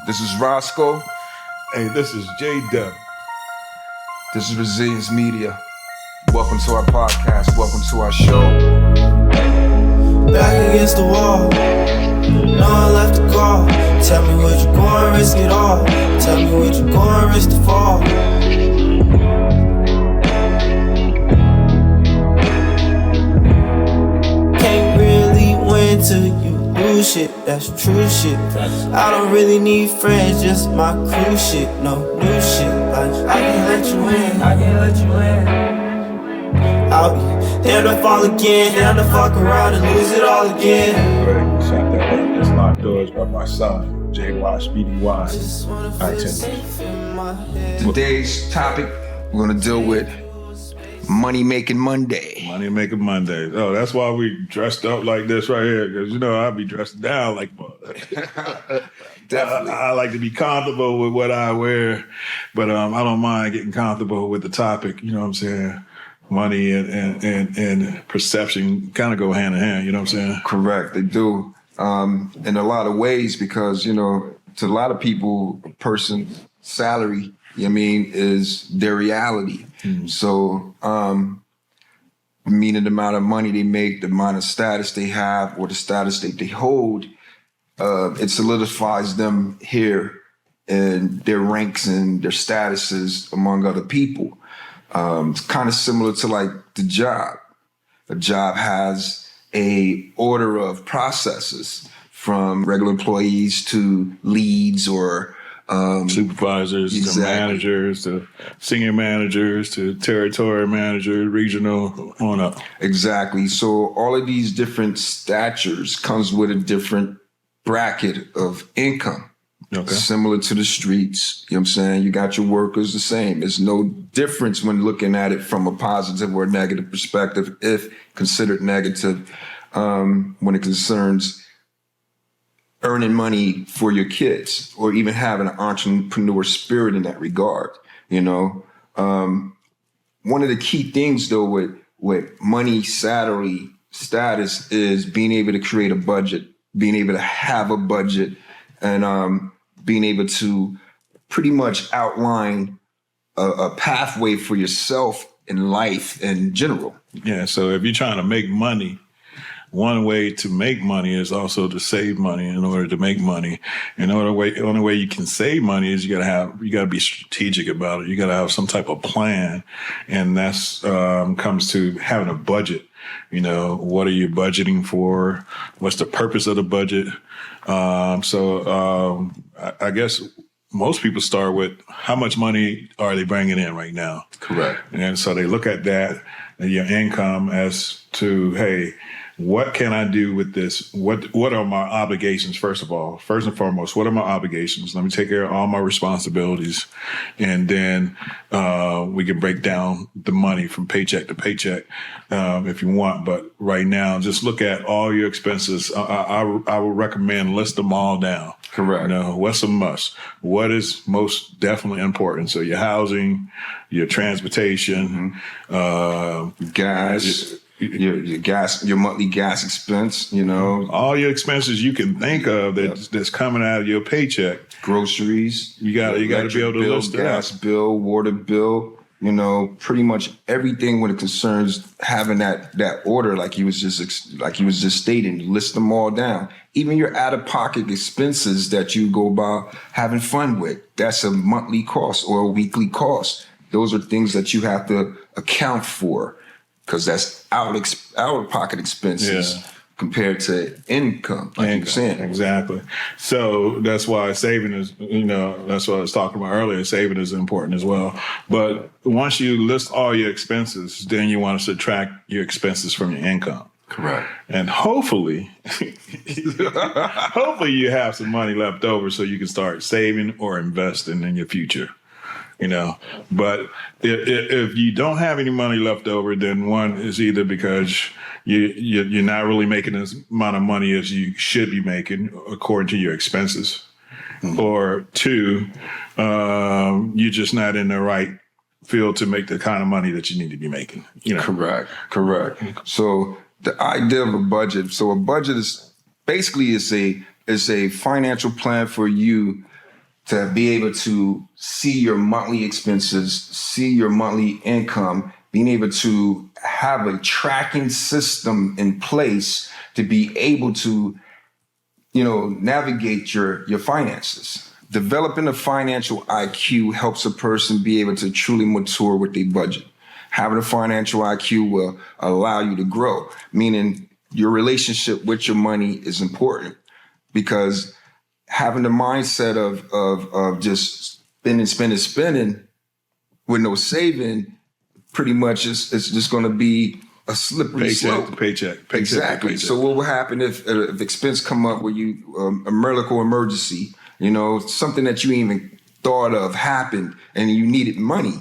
This is Roscoe. Hey, this is J-Dub. This is Resilience Media. Welcome to our podcast. Welcome to our show. Back against the wall. No one left to call. Tell me what you going, risk it all. Tell me what you going, risk to fall. Can't really win till you lose shit. That's true shit. I don't really need friends, just my crew shit. No new shit. Like I can't let you in. I can't let you in. I'll be damn to fall again, damn to fuck around and lose it all again. Shot that up. It's Locked Doors by my son, J.Y. Speedy Y. Today's topic, we're going to deal with Money Making Monday. Money Making Monday. Oh, that's why we dressed up like this right here, because, you know, I be dressed down like Definitely. I like to be comfortable with what I wear, but I don't mind getting comfortable with the topic, you know what I'm saying? Money and perception kind of go hand in hand, you know what I'm saying? Correct, they do. In a lot of ways, because, you know, to a lot of people, a person's salary, you know what I mean, is their reality. So, meaning the amount of money they make, the amount of status they have, or the status that they hold, it solidifies them here in their ranks and their statuses among other people. It's kind of similar to like the job. A job has a order of processes from regular employees to leads or Supervisors, exactly. to managers, to senior managers, to territory managers, regional, on up. Exactly. So all of these different statures comes with a different bracket of income. Okay. Similar to the streets, you know what I'm saying? You got your workers the same. There's no difference when looking at it from a positive or negative perspective, if considered negative, when it concerns earning money for your kids or even having an entrepreneur spirit in that regard, you know? One of the key things though with money, salary, status is being able to create a budget, being able to have a budget, and being able to pretty much outline a pathway for yourself in life in general. Yeah, so if you're trying to make money, one way to make money is also to save money in order to make money. And the only way you can save money is you gotta be strategic about it. You gotta have some type of plan. And that's comes to having a budget. You know, what are you budgeting for? What's the purpose of the budget? I guess most people start with how much money are they bringing in right now? Correct. And so they look at that, your income, as to, hey, what can I do with this? What are my obligations, first of all? First and foremost, what are my obligations? Let me take care of all my responsibilities. And then we can break down the money from paycheck to paycheck if you want. But right now, just look at all your expenses. I would recommend list them all down. Correct. You know, what's a must? What is most definitely important? So your housing, your transportation, Gas. Your gas, your monthly gas expense, you know, all your expenses you can think of that's coming out of your paycheck. Groceries. You got to be able to bill, list gas that. bill, water bill. You know, pretty much everything when it concerns having that order, like you was just stating, list them all down. Even your out of pocket expenses that you go about having fun with, that's a monthly cost or a weekly cost. Those are things that you have to account for, because that's out of pocket expenses compared to income, like you were saying. Exactly. So that's why saving is, you know, that's what I was talking about earlier. Saving is important as well. But once you list all your expenses, then you want to subtract your expenses from your income. Correct. And hopefully you have some money left over so you can start saving or investing in your future. You know, but if you don't have any money left over, then one is either because you're not really making as amount of money as you should be making according to your expenses, or two, you're just not in the right field to make the kind of money that you need to be making. You know, correct. So the idea of a budget. So a budget is basically is a financial plan for you to be able to see your monthly expenses, see your monthly income, being able to have a tracking system in place to be able to, navigate your finances. Developing a financial IQ helps a person be able to truly mature with their budget. Having a financial IQ will allow you to grow, meaning your relationship with your money is important, because having the mindset of just spending with no saving, pretty much it's just going to be a slippery slope. Paycheck. Exactly. Paycheck. So what will happen if expense come up where you a medical emergency, something that you ain't even thought of happened and you needed money?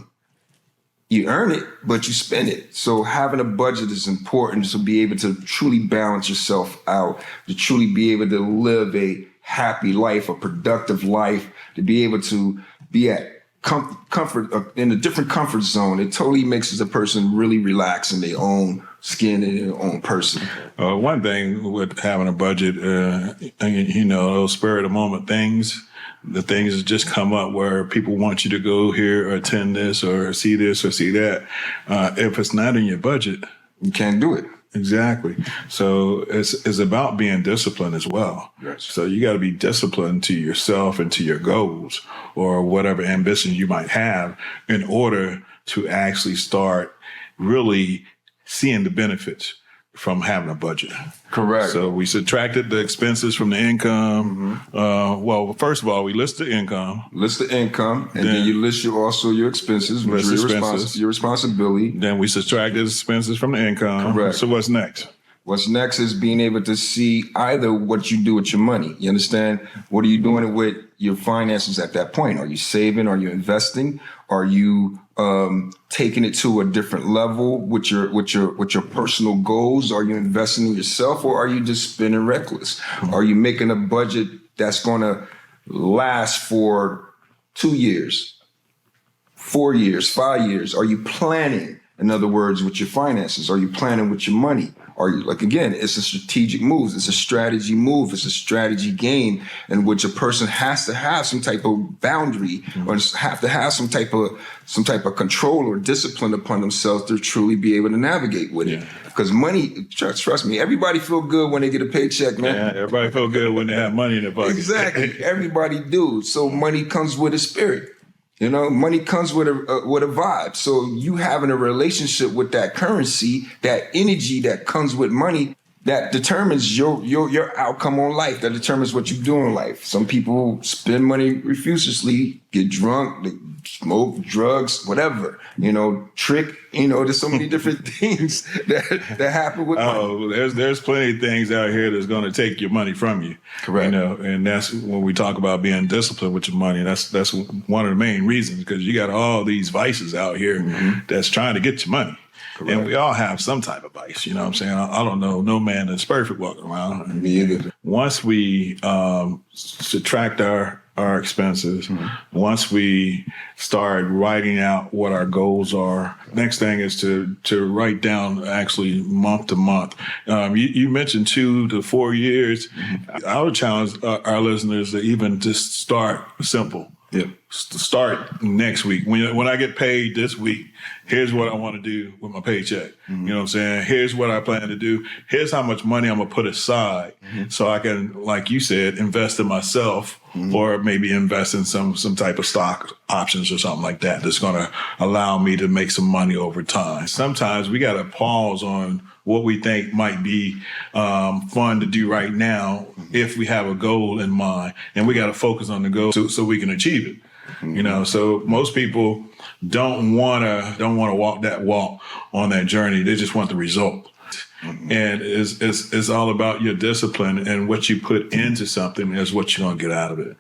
You earn it, but you spend it. So having a budget is important to be able to truly balance yourself out, to truly be able to live a happy life, a productive life, to be able to be at comfort in a different comfort zone. It totally makes a person really relax in their own skin and their own person. One thing with having a budget, those spur of the moment things, the things that just come up where people want you to go here or attend this or see that. If it's not in your budget, you can't do it. Exactly. So it's about being disciplined as well. Yes. So you got to be disciplined to yourself and to your goals or whatever ambition you might have in order to actually start really seeing the benefits from having a budget. Correct. So we subtracted the expenses from the income. Well, first of all, we list the income. List the income, and then you list your expenses, which is your responsibility. Then we subtracted the expenses from the income. Correct. So what's next? What's next is being able to see either what you do with your money. You understand? What are you doing with your finances at that point? Are you saving? Are you investing? Are you taking it to a different level with your personal goals? Are you investing in yourself, or are you just spending reckless? Are you making a budget that's going to last for 2 years, 4 years, 5 years? Are you planning, in other words, with your finances? Are you planning with your money? Are you, again, it's a strategic move. It's a strategy move. It's a strategy game in which a person has to have some type of boundary or have to have some type of control or discipline upon themselves to truly be able to navigate with it. Because money, trust me, everybody feel good when they get a paycheck, man. Yeah, everybody feel good when they have money in their pocket. Exactly. Everybody do. So money comes with a spirit. Money comes with a vibe. So you having a relationship with that currency, that energy that comes with money, that determines your outcome on life. That determines what you do in life. Some people spend money refusively, get drunk, they smoke, drugs, whatever. Trick. There's so many different things that happen with money. Oh, there's plenty of things out here that's going to take your money from you. Correct. And that's when we talk about being disciplined with your money. That's one of the main reasons, because you got all these vices out here that's trying to get your money. Correct. And we all have some type of vice, you know what I'm saying? I don't know no man that's perfect walking around. Me either. Once we subtract our expenses, once we start writing out what our goals are, next thing is to write down actually month to month. You mentioned 2 to 4 years. I would challenge our listeners to even just start simple. Yep. Start next week. When I get paid this week, here's what I want to do with my paycheck. You know what I'm saying? Here's what I plan to do. Here's how much money I'm going to put aside so I can, like you said, invest in myself or maybe invest in some type of stock options or something like that that's going to allow me to make some money over time. Sometimes we got to pause on what we think might be fun to do right now if we have a goal in mind, and we got to focus on the goal so we can achieve it. So most people don't want to walk that walk on that journey. They just want the result. And it's all about your discipline, and what you put into something is what you're going to get out of it.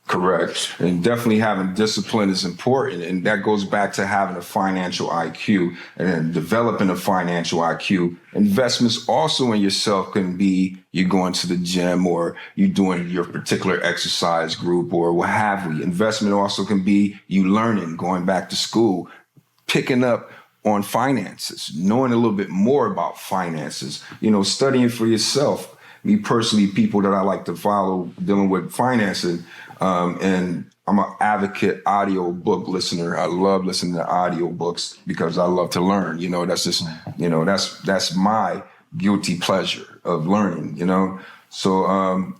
Correct. And definitely having discipline is important. And that goes back to having a financial IQ and then developing a financial IQ. Investments also in yourself can be you going to the gym, or you doing your particular exercise group, or what have we. Investment also can be you learning, going back to school, picking up on finances, knowing a little bit more about finances, studying for yourself. Me personally, people that I like to follow dealing with financing, And I'm an advocate audio book listener. I love listening to audio books because I love to learn. That's just, that's my guilty pleasure of learning, So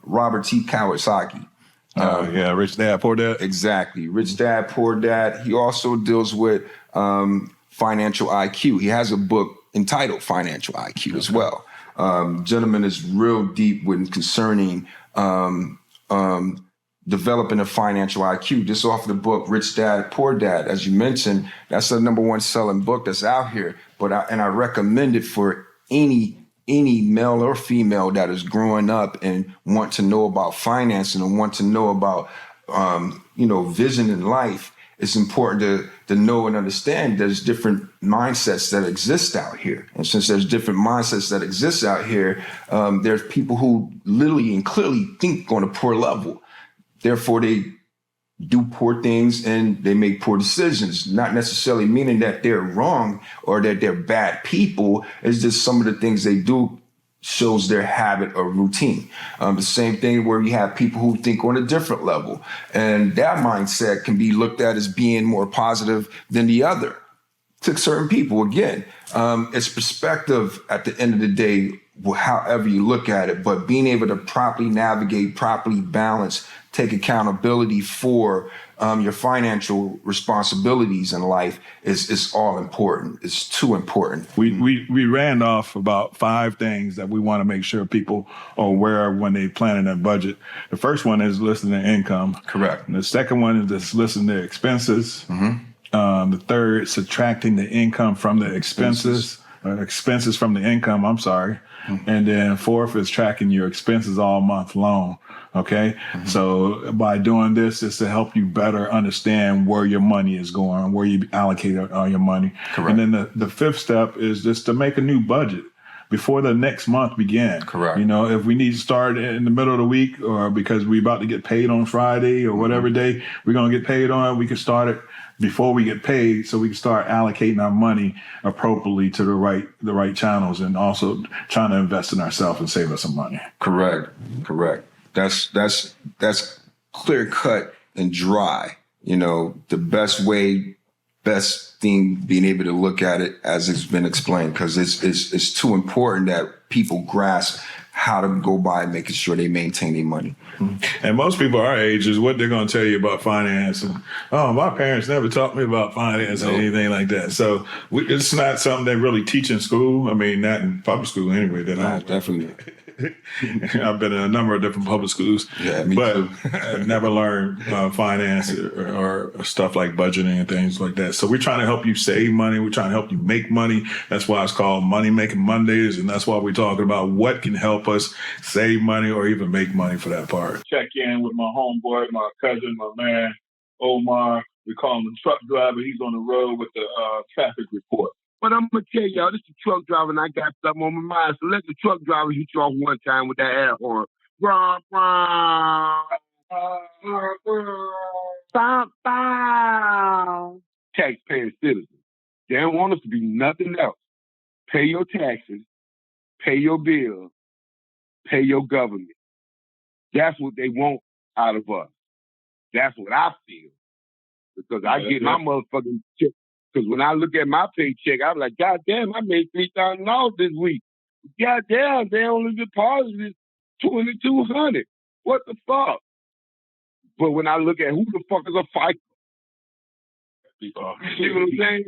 Robert T. Kawasaki. Rich Dad, Poor Dad. Exactly. Rich Dad, Poor Dad. He also deals with financial IQ. He has a book entitled Financial IQ as well. Gentleman is real deep when concerning developing a financial IQ. Just off the book, Rich Dad, Poor Dad, as you mentioned, that's the #1 selling book that's out here. I recommend it for any male or female that is growing up and want to know about financing and want to know about vision in life. It's important to know and understand there's different mindsets that exist out here. And since there's different mindsets that exist out here, there's people who literally and clearly think on a poor level. Therefore, they do poor things and they make poor decisions, not necessarily meaning that they're wrong or that they're bad people. It's just some of the things they do shows their habit or routine. The same thing where you have people who think on a different level, and that mindset can be looked at as being more positive than the other. To certain people, again, it's perspective at the end of the day, however you look at it, but being able to properly navigate, properly balance, take accountability for your financial responsibilities in life is all important. It's too important. We ran off about 5 things that we want to make sure people are aware of when they planning their budget. The first one is listing their income. Correct. And the second one is just listing their expenses. The third, subtracting the income from the expenses from the income, I'm sorry. And then fourth is tracking your expenses all month long. Okay. So by doing this, it's to help you better understand where your money is going, where you allocate all your money. Correct. And then the fifth step is just to make a new budget before the next month begins. Correct. If we need to start in the middle of the week or because we're about to get paid on Friday or whatever day we're going to get paid on, we can start it before we get paid so we can start allocating our money appropriately to the right channels and also trying to invest in ourselves and save us some money. Correct. That's clear cut and dry. The best thing being able to look at it as it's been explained, because it's too important that people grasp how to go by making sure they maintain their money. And most people our age is what they're going to tell you about finance. And, my parents never taught me about finance or anything like that. So it's not something they really teach in school. I mean, not in public school anyway. Definitely. I've been in a number of different public schools, but I've never learned finance or stuff like budgeting and things like that. So we're trying to help you save money. We're trying to help you make money. That's why it's called Money Making Mondays. And that's why we're talking about what can help us save money or even make money for that part. Check in with my homeboy, my cousin, my man, Omar. We call him the truck driver. He's on the road with the traffic report. But I'm going to tell y'all, this is the truck driver, and I got something on my mind. So let the truck driver hit you off one time with that air horn. Taxpaying citizens. They don't want us to be nothing else. Pay your taxes, pay your bills, pay your government. That's what they want out of us. That's what I feel. Because I get my motherfucking check. Because when I look at my paycheck, I'm like, God damn, I made $3,000 this week. God damn, they only deposited $2,200. What the fuck? But when I look at who the fuck is a FICA? You see what I'm saying?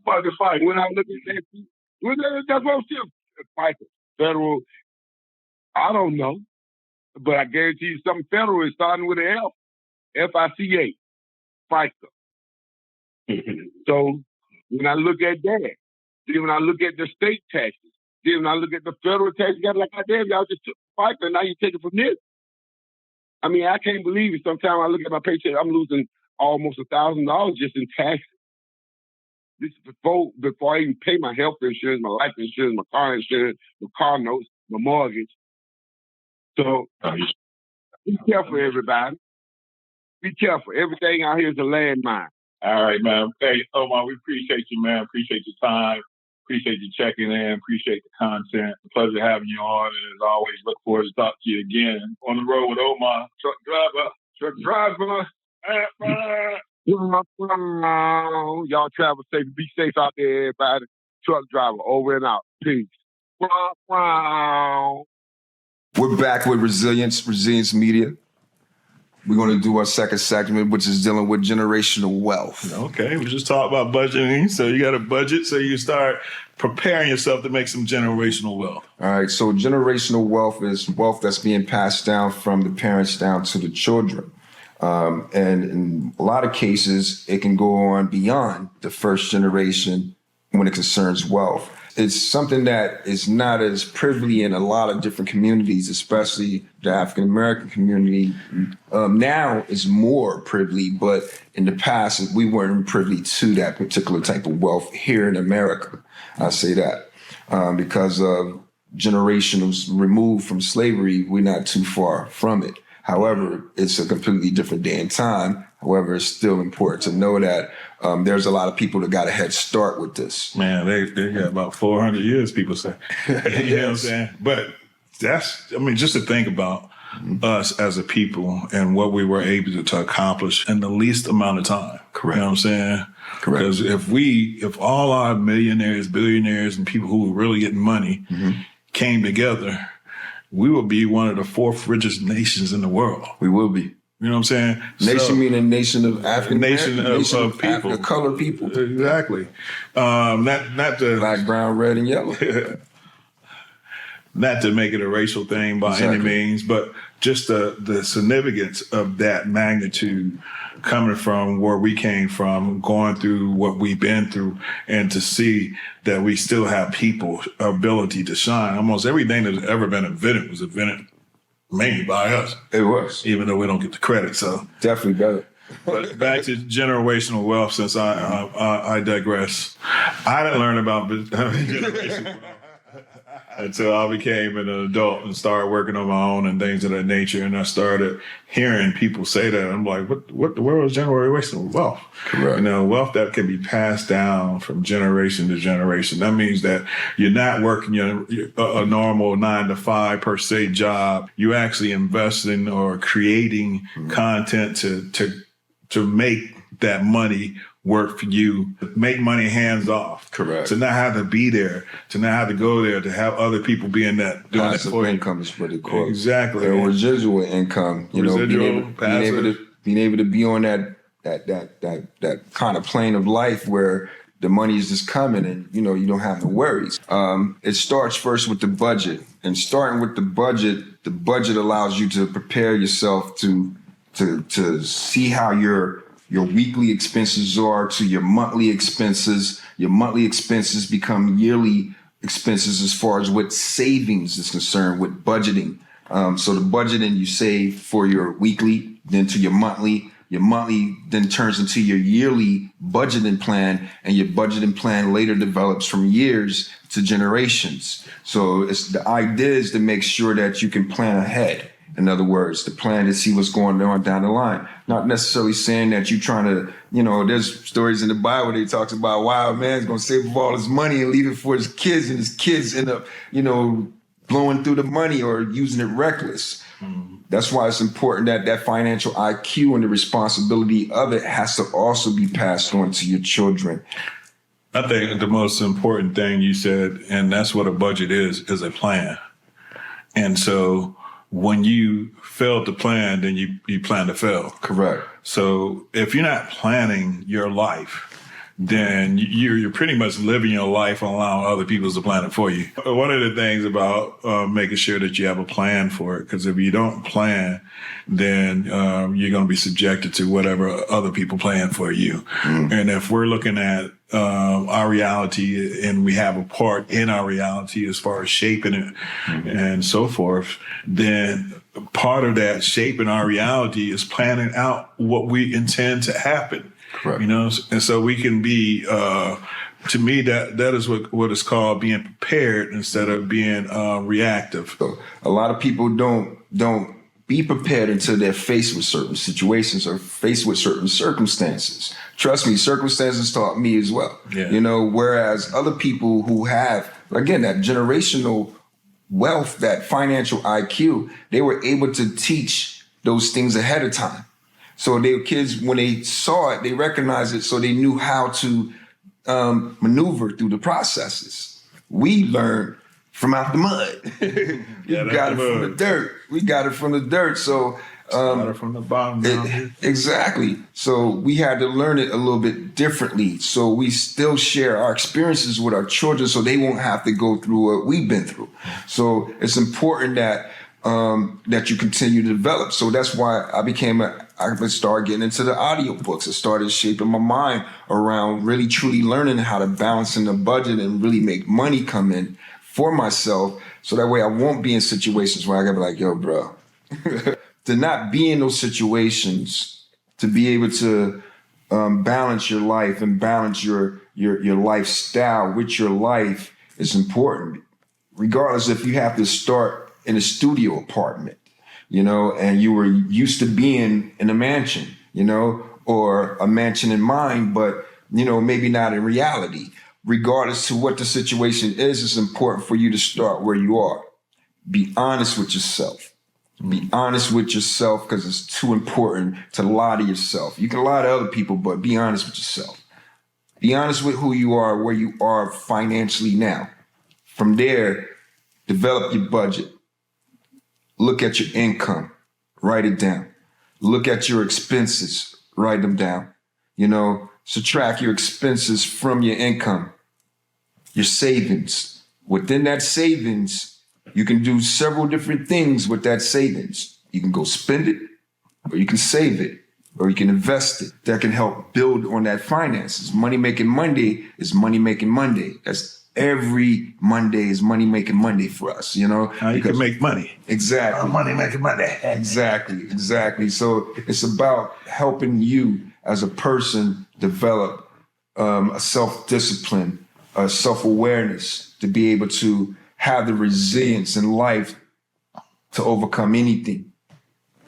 Fucking FICA. When I look at that, that's what I'm saying. FICA, federal, I don't know. But I guarantee you something federal is starting with an F. FICA, FICA. So when I look at that, then when I look at the state taxes, then when I look at the federal taxes, I'm like, God damn, y'all just took FICA and now you take it from this. I mean, I can't believe it. Sometimes I look at my paycheck, I'm losing almost $1,000 just in taxes. This is before I even pay my health insurance, my life insurance, my car insurance, my car notes, my mortgage. So be careful, everybody. Be careful. Everything out here is a landmine. All right, man. Hey, Omar, we appreciate you, man. Appreciate your time. Appreciate you checking in. Appreciate the content. Pleasure having you on. And as always, look forward to talk to you again on the road with Omar, truck driver. Y'all travel safe. Be safe out there, everybody. Truck driver, over and out. Peace. We're back with Resilience Media. We're going to do our second segment, which is dealing with generational wealth. Okay, we just talked about budgeting. So you got a budget, so you start preparing yourself to make some generational wealth. All right, so generational wealth is wealth that's being passed down from the parents down to the children. And in a lot of cases, it can go on beyond the first generation when it concerns wealth. It's something that is not as privy in a lot of different communities, especially the African-American community. Now is more privy, but in the past, we weren't privy to that particular type of wealth here in America. I say that because of generations removed from slavery, we're not too far from it. However, it's a completely different day and time. However, it's still important to know that there's a lot of people that got a head start with this. Man, they got about 400 years, people say. You know what I'm saying? But just to think about us as a people and what we were able to accomplish in the least amount of time. Correct. You know what I'm saying? Correct. Because if all our millionaires, billionaires, and people who were really getting money came together, we would be one of the fourth richest nations in the world. We will be. You know what I'm saying? Nation meaning nation of African nation of people, the colored people. Exactly. Not the black, brown, red, and yellow. Not to make it a racial thing by any means, but just the significance of that magnitude coming from where we came from, going through what we've been through, and to see that we still have people ability to shine. Almost everything that's ever been invented was invented mainly by us. It was. Even though we don't get the credit. So definitely better. But back to generational wealth, since I digress. I didn't learn about generational wealth until I became an adult and started working on my own and things of that nature. And I started hearing people say that. I'm like, what the world is generational wealth? Correct. You know, wealth that can be passed down from generation to generation. That means that you're not working a normal 9-to-5 per se job. You actually investing or creating content to make that money work for you, make money hands off. Correct. To not have to be there, to not have to go there, to have other people doing that passive for income is what they call it. Exactly. Or residual income. You know, being able to be on that kind of plane of life where the money is just coming and you don't have no worries. It starts first with the budget, and starting with the budget allows you to prepare yourself to see how your weekly expenses are to your monthly expenses. Your monthly expenses become yearly expenses as far as what savings is concerned with budgeting. So the budgeting you save for your weekly, then to your monthly. Your monthly then turns into your yearly budgeting plan, and your budgeting plan later develops from years to generations. So the idea is to make sure that you can plan ahead. In other words, the plan to see what's going on down the line. Not necessarily saying that you're trying to, there's stories in the Bible that talks about, wow, man's going to save up all his money and leave it for his kids, and his kids end up, blowing through the money or using it reckless. That's why it's important that financial IQ and the responsibility of it has to also be passed on to your children. I think the most important thing you said, and that's what a budget is a plan. And so when you fail to plan, then you plan to fail. Correct. So if you're not planning your life, then you're pretty much living your life and allowing other people to plan it for you. One of the things about making sure that you have a plan for it, because if you don't plan, then you're going to be subjected to whatever other people plan for you. And if we're looking at our reality and we have a part in our reality as far as shaping it and so forth, then part of that shaping our reality is planning out what we intend to happen. Correct. And so we can be, to me, that is what is called being prepared instead of being reactive. So a lot of people don't be prepared until they're faced with certain situations or faced with certain circumstances. Trust me, circumstances taught me as well. Yeah. You know, whereas other people who have, again, that generational wealth, that financial IQ, they were able to teach those things ahead of time. So their kids, when they saw it, they recognized it, so they knew how to maneuver through the processes. We learned from out the mud. You got it from the dirt. We got it from the dirt. So from the bottom down. Exactly. So we had to learn it a little bit differently. So we still share our experiences with our children, so they won't have to go through what we've been through. So it's important that that you continue to develop. So that's why I started getting into the audiobooks. I started shaping my mind around really truly learning how to balance in the budget and really make money come in for myself. So that way I won't be in situations where I gotta be like, yo, bro. To not be in those situations, to be able to balance your life and balance your lifestyle with your life is important. Regardless if you have to start in a studio apartment, you know, and you were used to being in a mansion, you know, or a mansion in mind, but, you know, maybe not in reality. Regardless to what the situation is, it's important for you to start where you are. Be honest with yourself. Be honest with yourself, because it's too important to lie to yourself. You can lie to other people, but be honest with yourself. Be honest with who you are, where you are financially now. From there, develop your budget. Look at your income. Write it down. Look at your expenses. Write them down. You know, subtract your expenses from your income. Your savings. Within that savings, you can do several different things with that savings. You can go spend it, or you can save it, or you can invest it. That can help build on that finances. Money Making Monday is Money Making Monday. That's every Monday is Money Making Monday for us, you know? How you can make money. Exactly. Money Making Monday. Exactly. So it's about helping you as a person develop a self-discipline, a self-awareness to be able to have the resilience in life to overcome anything,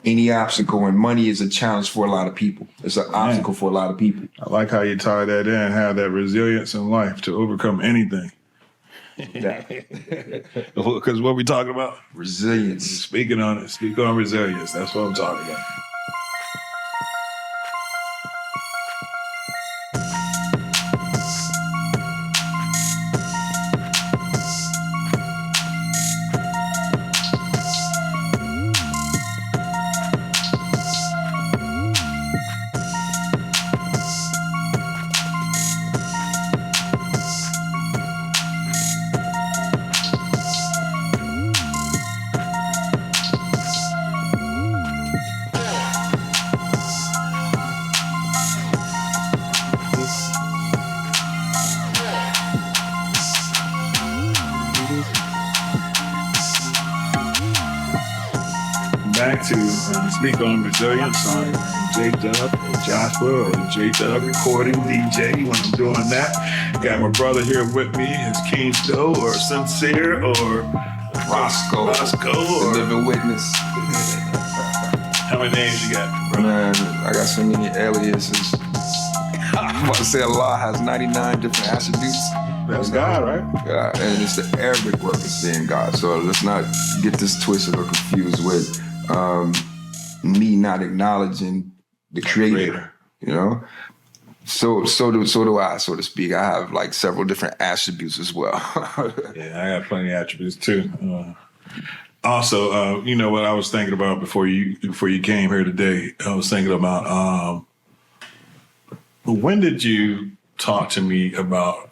any obstacle. And money is a challenge for a lot of people. It's an obstacle for a lot of people. I like how you tie that in, have that resilience in life to overcome anything. Because what we talking about? Resilience. Speak on resilience. That's what I'm talking about. Back to Speak on Resilience on J-Dub and Joshua, or J-Dub.Recording DJ when I'm doing that. Got my brother here with me, is King Stowe or Sincere or Roscoe, or the living witness. How many names you got, bro? Man, I got so many aliases. I'm about to say Allah has 99 different attributes. That's God, right? God, and it's the Arabic word for saying God. So let's not get this twisted or confused with me not acknowledging the creator. You know? So do I, so to speak. I have like several different attributes as well. Yeah, I got plenty of attributes too. Also, you know what I was thinking about before you came here today? I was thinking about when did you talk to me about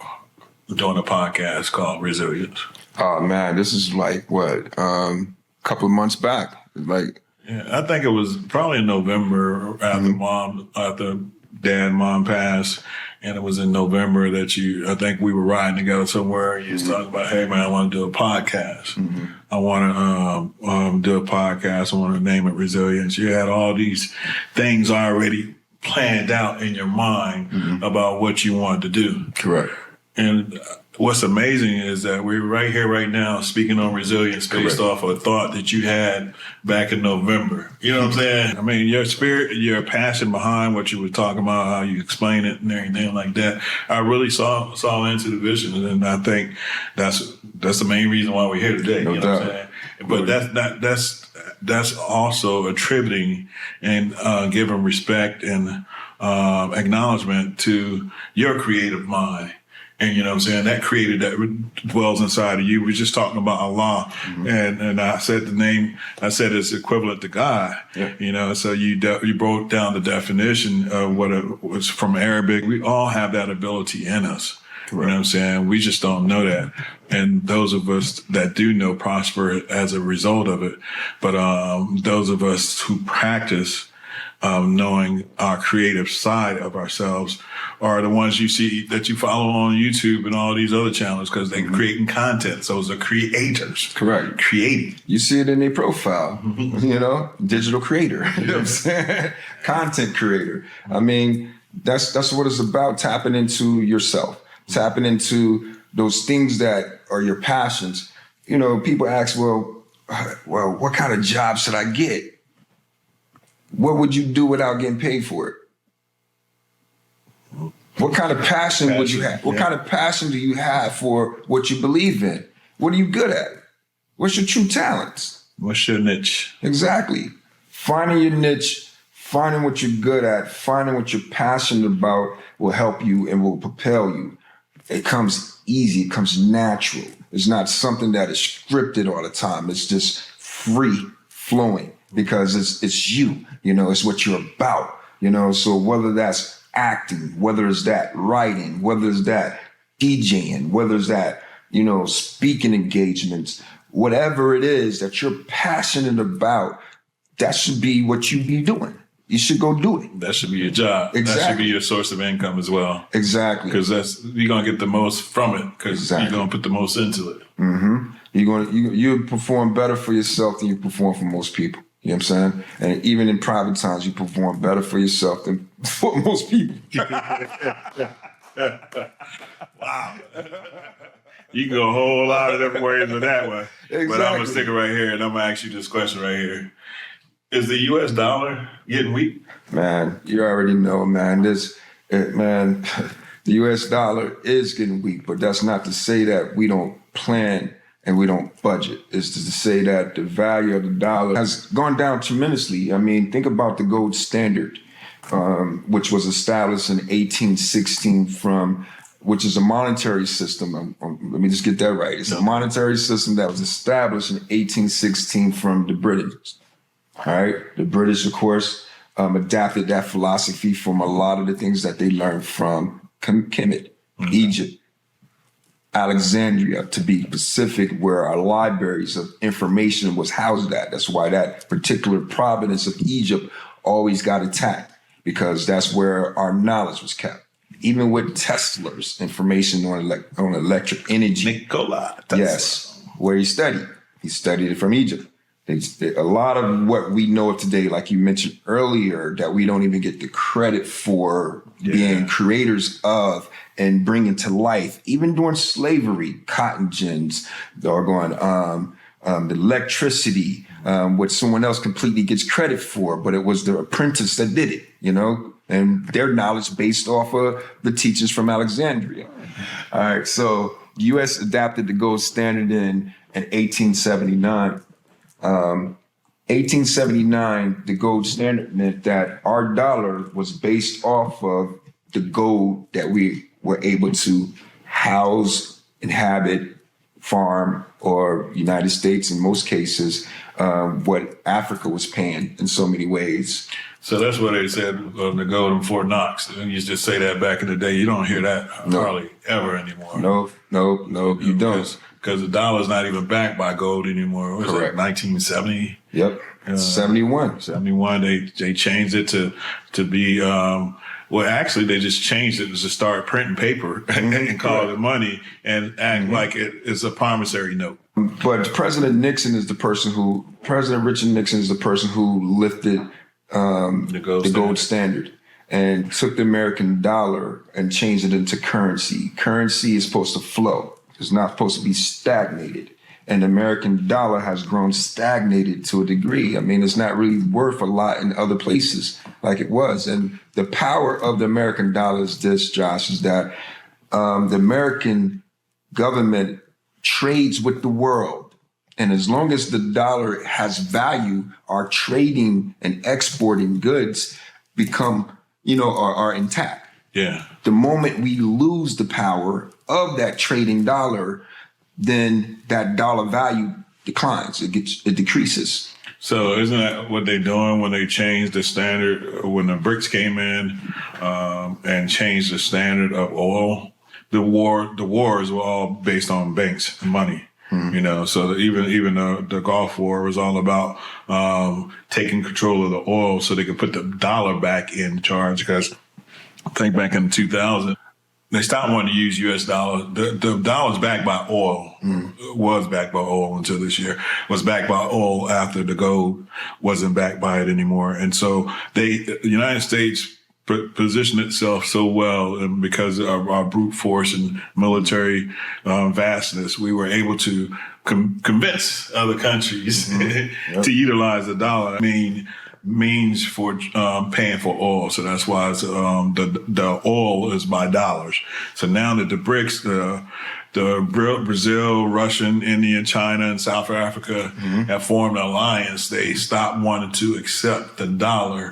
doing a podcast called Resilience? Oh man, this is like what, couple of months back. Like, yeah, I think it was probably in November after Dad and Mom passed, and it was in November that I think we were riding together somewhere, and you was talking about, hey man, I want to do a podcast. Mm-hmm. I want to do a podcast. I want to name it Resilience. You had all these things already planned out in your mind about what you wanted to do. Correct. And what's amazing is that we're right here, right now, speaking on resilience based off of a thought that you had back in November. You know what I'm saying? I mean, your spirit, your passion behind what you were talking about, how you explain it and everything like that, I really saw into the vision. And I think that's the main reason why we're here today. No you know doubt. what I'm saying? But that's also attributing and giving respect and acknowledgement to your creative mind. And you know what I'm saying? That created that dwells inside of you. We're just talking about Allah. And I said it's equivalent to God. Yeah. You know, so you broke down the definition of what it was from Arabic. We all have that ability in us. Correct. You know what I'm saying? We just don't know that. And those of us that do know prosper as a result of it. But those of us who practice knowing our creative side of ourselves are the ones you see that you follow on YouTube and all these other channels because they're creating content. So those are creators. Correct. Creating. You see it in their profile, you know, digital creator, you know what I'm saying? Content creator. I mean, that's what it's about, tapping into yourself, tapping into those things that are your passions. You know, people ask, well, what kind of job should I get? What would you do without getting paid for it? What kind of passion would you have? What kind of passion do you have for what you believe in? What are you good at? What's your true talents? What's your niche? Exactly. Finding your niche, finding what you're good at, finding what you're passionate about will help you and will propel you. It comes easy. It comes natural. It's not something that is scripted all the time. It's just free flowing because it's you, you know, it's what you're about, you know. So whether that's acting, whether it's that writing, whether it's that DJing, whether it's that, you know, speaking engagements, whatever it is that you're passionate about, that should be what you be doing. You should go do it. That should be your job. Exactly. That should be your source of income as well. Exactly. Because you're gonna get the most from it because you're gonna put the most into it. Mm-hmm. You perform better for yourself than you perform for most people. You know what I'm saying? And even in private times, you perform better for yourself than for most people. Wow. You can go a whole lot of different ways with that one. Exactly. But I'm going to stick it right here, and I'm going to ask you this question right here. Is the U.S. dollar getting weak? Man, you already know, man. The U.S. dollar is getting weak, but that's not to say that we don't plan and we don't budget. It's to say that the value of the dollar has gone down tremendously. I mean, think about the gold standard, which was established in 1816 which is a monetary system. Let me just get that right. It's a monetary system that was established in 1816 from the British. All right. The British, of course, adapted that philosophy from a lot of the things that they learned from Kemet, Egypt, Alexandria, to be specific, where our libraries of information was housed at. That's why that particular province of Egypt always got attacked, because that's where our knowledge was kept. Even with Tesla's information on electric energy. Nikola Tesla. Yes, where he studied. He studied it from Egypt. A lot of what we know of today, like you mentioned earlier, that we don't even get the credit for being creators of and bringing to life, even during slavery, cotton gins, the electricity, what someone else completely gets credit for, but it was the apprentice that did it, you know, and their knowledge based off of the teachings from Alexandria. All right, so the U.S. adapted the gold standard in 1879. 1879, the gold standard meant that our dollar was based off of the gold that we were able to house, inhabit, farm, or United States in most cases, what Africa was paying in so many ways. So that's what they said on the gold in Fort Knox. And you used to say that back in the day. You don't hear that hardly ever anymore. No, you don't. Because the dollar's not even backed by gold anymore. What was Correct. it, 1970? Yep, 71. 71, they changed it to be, well, actually, they just changed it to start printing paper and call it money and act like it is a promissory note. But President Richard Nixon is the person who lifted the gold standard. and took the American dollar and changed it into currency. Currency is supposed to flow. It's not supposed to be stagnated. And the American dollar has grown stagnated to a degree. I mean, it's not really worth a lot in other places like it was. And the power of the American dollar is this, Josh, is that the American government trades with the world. And as long as the dollar has value, our trading and exporting goods become, are intact. Yeah. The moment we lose the power of that trading dollar, then that dollar value declines. It decreases. So isn't that what they're doing when they changed the standard, when the BRICS came in and changed the standard of oil? The wars were all based on banks and money. So even the Gulf War was all about taking control of the oil so they could put the dollar back in charge. Because I think back in 2000, they stopped wanting to use U.S. dollars. The dollar was backed by oil. Was backed by oil until this year. Was backed by oil after the gold wasn't backed by it anymore. And so the United States positioned itself so well, and because of our brute force and military vastness, we were able to convince other countries to utilize the dollar. Means for paying for oil. So that's why it's, the oil is by dollars. So now that the BRICS, the Brazil, Russian, India, China, and South Africa have formed an alliance, they stopped wanting to accept the dollar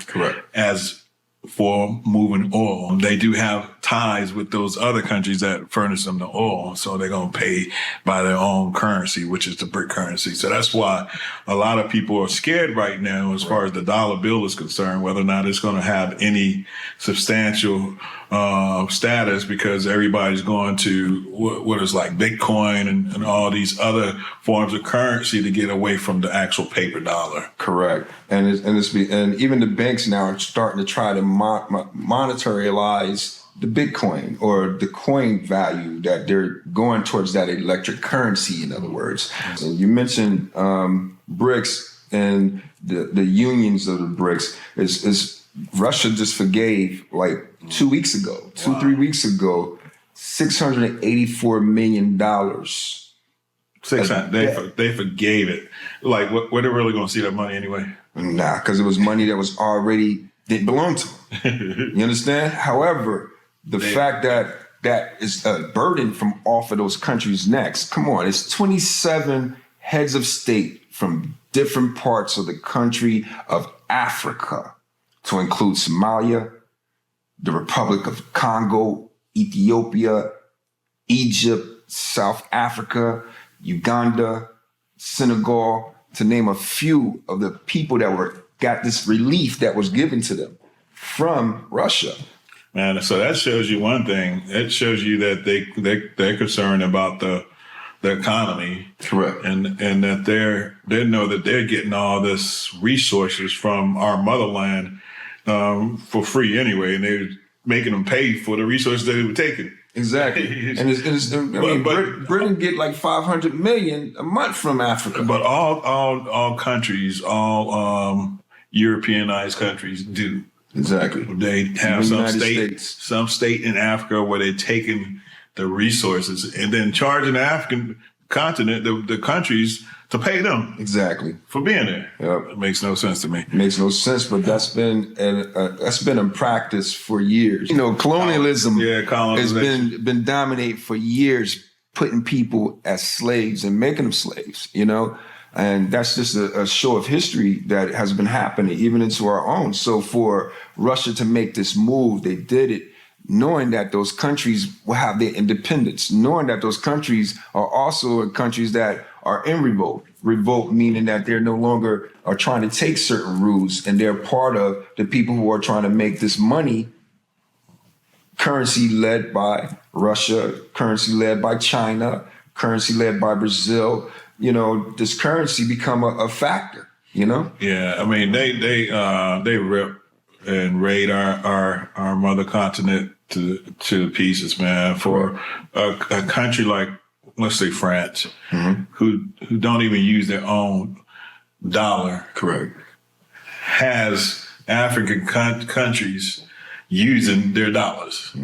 as for moving oil. They do have ties with those other countries that furnish them the oil, so they're going to pay by their own currency, which is the BRIC currency. So that's why a lot of people are scared right now as far as the dollar bill is concerned, whether or not it's going to have any substantial status, because everybody's going to what is like Bitcoin and all these other forms of currency to get away from the actual paper dollar. Correct. And even the banks now are starting to try to monetarize the Bitcoin or the coin value, that they're going towards that electric currency, in other words. And you mentioned BRICS and the unions of the BRICS. Is Russia just forgave, like 2 weeks ago, 3 weeks ago, $684 million. They forgave it. Like, were they really going to see that money anyway? Nah, because it was money that was already, didn't belong to them. You understand? However, the fact that is a burden from off of those countries' necks. Come on, it's 27 heads of state from different parts of the country of Africa, to include Somalia, the Republic of Congo, Ethiopia, Egypt, South Africa, Uganda, Senegal, to name a few of the people that got this relief that was given to them from Russia. Man, so that shows you one thing. It shows you that they're concerned about the economy. Correct. And that they know that they're getting all this resources from our motherland for free anyway, and they're making them pay for the resources that they were taking. Exactly. And Britain get like 500 million a month from Africa. But all countries, all Europeanized countries do. Exactly. They have some state in Africa where they're taking the resources and then charging the African continent, the countries, to pay them. Exactly. For being there. Yep. It makes no sense to me. It makes no sense, but that's been in practice for years. Colonialism has been dominated for years, putting people as slaves and making them slaves, And that's just a show of history that has been happening even into our own. So for Russia to make this move, they did it knowing that those countries will have their independence, knowing that those countries are also countries that are in revolt. Revolt meaning that they're no longer are trying to take certain rules, and they're part of the people who are trying to make this money, currency led by Russia, currency led by China, currency led by Brazil. This currency become a factor, Yeah, I mean, they rip and raid our mother continent to pieces, man. For a country like, let's say, France, who don't even use their own dollar, correct, has African countries using their dollars.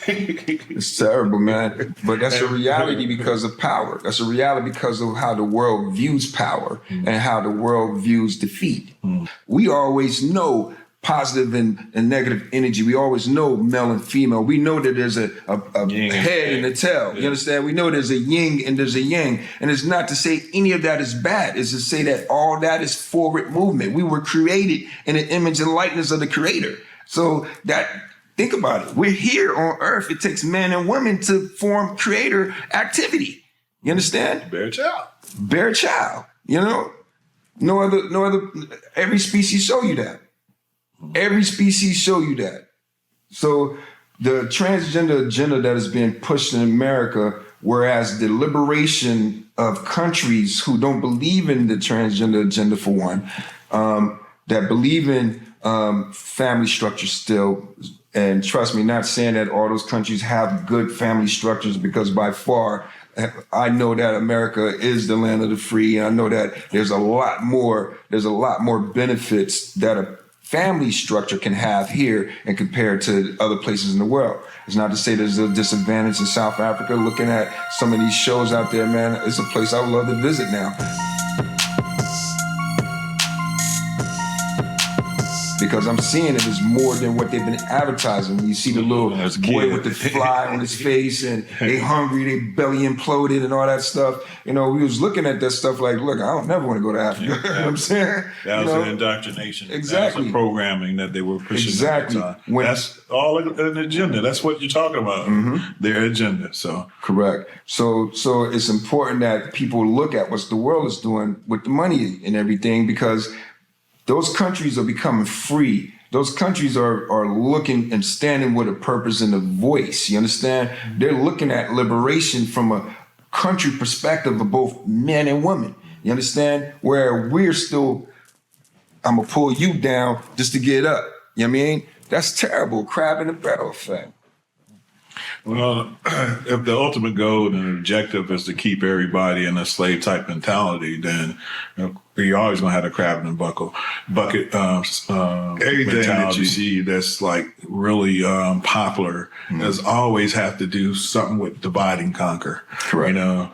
It's terrible, man. But that's a reality because of power. That's a reality because of how the world views power and how the world views defeat. We always know positive and negative energy. We always know male and female. We know that there's a head and a tail. You understand? We know there's a yin and there's a yang. And it's not to say any of that is bad. It's to say that all that is forward movement. We were created in the image and likeness of the Creator. So that, think about it. We're here on Earth. It takes men and women to form creator activity. You understand? Bear child. Bear child. You know? No other, every species show you that. Every species show you that. So the transgender agenda that is being pushed in America, whereas the liberation of countries who don't believe in the transgender agenda, for one, that believe in family structure still, and trust me, not saying that all those countries have good family structures, because by far, I know that America is the land of the free, and I know that there's a lot more benefits that a family structure can have here and compared to other places in the world. It's not to say there's a disadvantage in South Africa. Looking at some of these shows out there, man, it's a place I would love to visit now. Because I'm seeing it as more than what they've been advertising. When you see the little boy with the fly on his face and they hungry, they belly imploded and all that stuff. You know, we was looking at that stuff like, look, I don't never want to go to Africa. You know what I'm saying? That was an indoctrination. Exactly. That was a programming that they were pushing. Exactly. At the time. That's all an agenda. That's what you're talking about. Their agenda. So correct. So it's important that people look at what the world is doing with the money and everything, because those countries are becoming free. Those countries are looking and standing with a purpose and a voice. You understand? They're looking at liberation from a country perspective of both men and women. You understand? Where we're still, I'm going to pull you down just to get up. You know what I mean? That's terrible. Crab in a barrel effect. Well, if the ultimate goal and objective is to keep everybody in a slave type mentality, then you're always going to have a crab in a bucket Everything mentality that you see that's like really popular has always have to do something with divide and conquer. Correct. You know,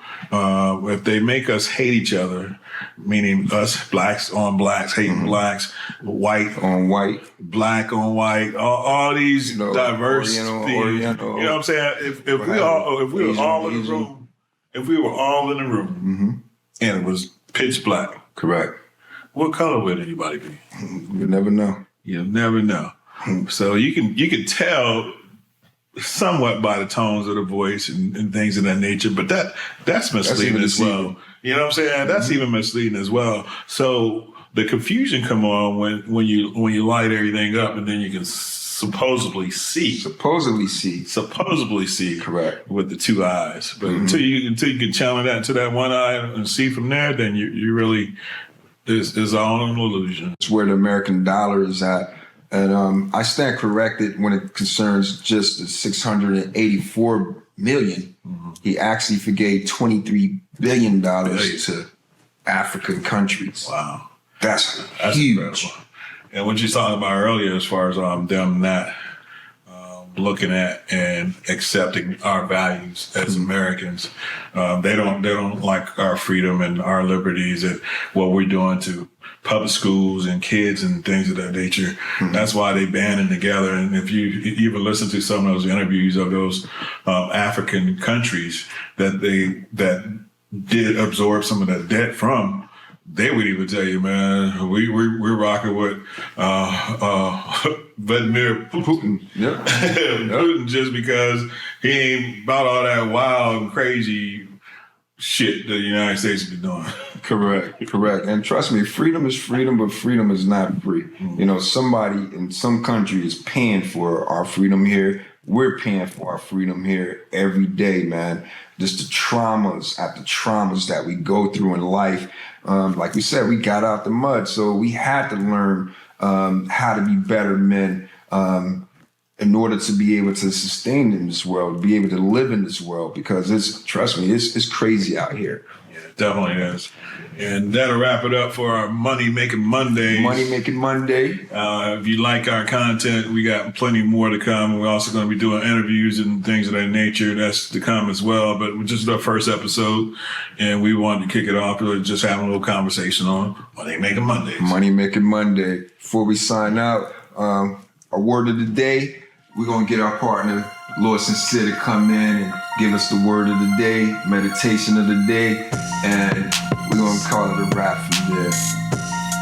if they make us hate each other, meaning us blacks on blacks hating blacks, white on white, black on white, all these diverse Oriental, things. You know what I'm saying? If we were all in the room, and it was pitch black, correct, what color would anybody be? You never know. You'll never know. So you can tell somewhat by the tones of the voice and things of that nature, but that's misleading as well. You know what I'm saying? That's even misleading as well. So the confusion come on when you light everything up, and then you can supposedly see. Correct. With the two eyes. But until you can channel that to that one eye and see from there, then you really is all an illusion. It's where the American dollar is at. And I stand corrected when it concerns just the 684 million. He actually forgave $23 billion to African countries. Wow. That's huge. Incredible. And what you was talking about earlier, as far as them not looking at and accepting our values as Americans, they don't like our freedom and our liberties and what we're doing to public schools and kids and things of that nature. That's why they banding together. And if you even listen to some of those interviews of those African countries that did absorb some of that debt from, they would even tell you, man, we're rocking with Vladimir Putin. Yep. Putin, just because he ain't about all that wild and crazy shit that the United States has been doing. Correct. And trust me, freedom is freedom, but freedom is not free. You know, somebody in some country is paying for our freedom here. We're paying for our freedom here every day, man. Just the traumas after traumas that we go through in life. Like we said, we got out the mud, so we had to learn how to be better men in order to be able to sustain in this world, be able to live in this world, because trust me, it's crazy out here. Definitely is. And that'll wrap it up for our Money Making Mondays. Money Making Monday. If you like our content, we got plenty more to come. We're also going to be doing interviews and things of that nature. That's to come as well. But this is our first episode, and we wanted to kick it off with just having a little conversation on Money Making Mondays. Money Making Monday. Before we sign out, our word of the day, we're going to get our partner, Lord Sincere, to come in and give us the word of the day, meditation of the day, and we're going to call it a wrap from there.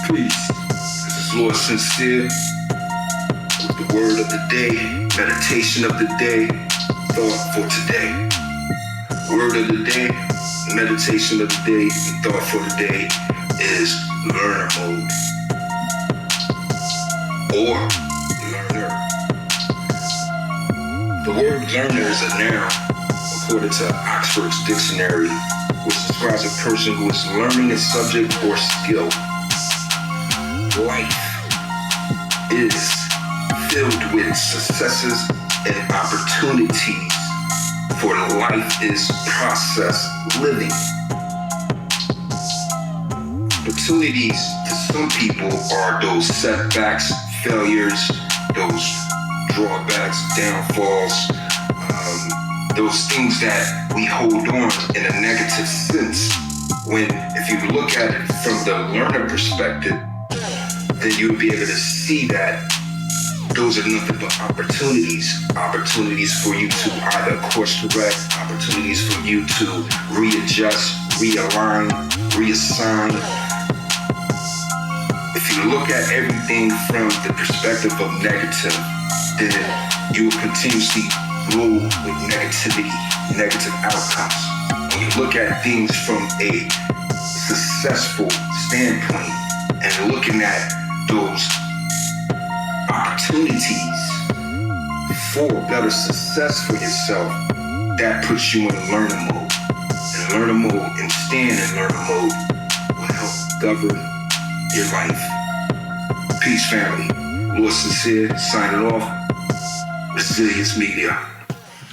Peace. This is Lord Sincere with the word of the day, meditation of the day, thought for today. Word of the day, meditation of the day, and thought for the day is learner mode. Or learner. The word learner is a noun, according to Oxford's dictionary, which describes a person who is learning a subject or skill. Life is filled with successes and opportunities, for life is process living. Opportunities to some people are those setbacks, failures, those drawbacks, downfalls, those things that we hold on in a negative sense. When, if you look at it from the learner perspective, then you'll be able to see that those are nothing but opportunities for you to either course correct, opportunities for you to readjust, realign, reassign. If you look at everything from the perspective of negative, then you will continuously grow with negativity, negative outcomes. When you look at things from a successful standpoint and looking at those opportunities for better success for yourself, that puts you in learner mode. And learner mode and staying in learner mode will help govern your life. Peace, family. Lord Sincere, signing off. Resilience Media.